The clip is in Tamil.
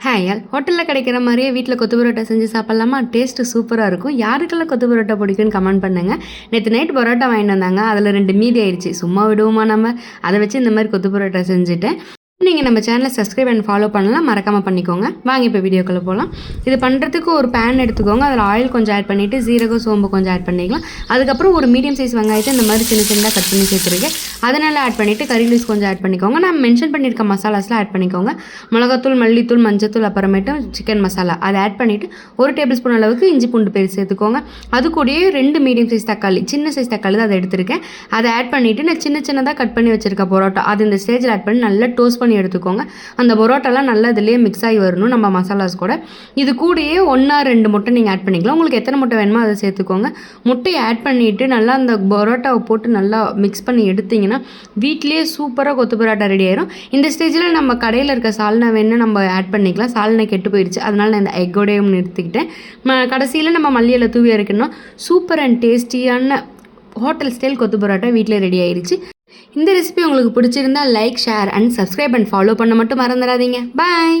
ஹாய் ஆல் ஹோட்டலில் கிடைக்கிற மாதிரியே வீட்டில் கொத்து பரோட்டா செஞ்சு சாப்பிட்லாமா? டேஸ்ட்டு சூப்பராக இருக்கும். யாருக்கெல்லாம் கொத்து பரோட்டா பிடிக்குன்னு கமெண்ட் பண்ணுங்கள். நேற்று நைட் பரோட்டா வாங்கிட்டு வந்தாங்க, அதில் 2 மீதி ஆயிடுச்சு. சும்மா விடுவோமா நம்ம? அதை வச்சு இந்த மாதிரி கொத்து பரோட்டா செஞ்சுட்டேன். நீங்கள் நம்ம சேனலை சப்ஸ்கிரைப் அண்ட் ஃபாலோ பண்ணலாம், மறக்காமல் பண்ணிக்கோங்க. வாங்க இப்போ வீடியோக்குள்ளே போகலாம். இது பண்ணுறதுக்கு ஒரு பேன் எடுத்துக்கோங்க. அதில் ஆயில் கொஞ்சம் ஆட் பண்ணிவிட்டு சீரகம் சோம்பு கொஞ்சம் ஆட் பண்ணிக்கலாம். அதுக்கப்புறம் ஒரு மீடியம் சைஸ் வெங்காயத்தை இந்த மாதிரி சின்ன சின்னதாக கட் பண்ணி சேர்த்துருக்கேன். அதனால் ஆட் பண்ணிவிட்டு கறி லீவ்ஸ் கொஞ்சம் ஆட் பண்ணிக்கோங்க. நான் மென்ஷன் பண்ணியிருக்க மசாலாஸ்லாம் ஆட் பண்ணிக்கோங்க. மிளகாத்தூள், மல்லித்தூள், மஞ்சத்தூள், அப்புறமேட்டு சிக்கன் மசாலா அதை ஆட் பண்ணிவிட்டு 1 டேபிள் ஸ்பூன் அளவுக்கு இஞ்சி பூண்டு பேஸ்ட் சேர்த்துக்கோங்க. அது கூடயே 2 மீடியம் சைஸ் தக்காளி, சின்ன சைஸ் தக்காளி தான் அதை எடுத்திருக்கேன். அதை ஆட் பண்ணிவிட்டு நான் சின்ன சின்னதாக கட் பண்ணி வச்சுருக்க பரோட்டா அது இந்த ஸ்டேஜில் ஆட் பண்ணி நல்லா டோஸ்ட் பண்ணி எடுத்துக்கோங்க. அந்த பரோட்டாலாம் நல்லா இதுலேயே மிக்ஸ் ஆகி வரணும் நம்ம மசாலாஸ் கூட. இது கூடயே 1 or 2 முட்டை நீங்கள் ஆட் பண்ணிக்கலாம். உங்களுக்கு எத்தனை முட்டை வேணுமோ அதை சேர்த்துக்கோங்க. முட்டையை ஆட் பண்ணிவிட்டு நல்லா அந்த பரோட்டாவை போட்டு நல்லா மிக்ஸ் பண்ணி எடுத்திங்கன்னா வீட்லேயே சூப்பராக கொத்து பரோட்டா ரெடி ஆயிரும். இந்த ஸ்டேஜில் நம்ம கடையில் இருக்க சால்னா வேணும்னா நம்ம ஆட் பண்ணிக்கலாம். சால்னா கெட்டு போயிடுச்சு, அதனால் நான் இந்த எக்கோடையும் நிறுத்திக்கிட்டேன். கடைசியில் நம்ம மல்லியில் தூவி இருக்கணும். சூப்பர் அண்ட் டேஸ்டியான ஹோட்டல் ஸ்டைல் கொத்து பரோட்டா வீட்டில் ரெடி ஆயிடுச்சு. இந்த ரெசிபி உங்களுக்கு பிடிச்சிருந்தா like, share and subscribe and follow பண்ண மட்டும் மறந்துடாதீங்க. பாய்.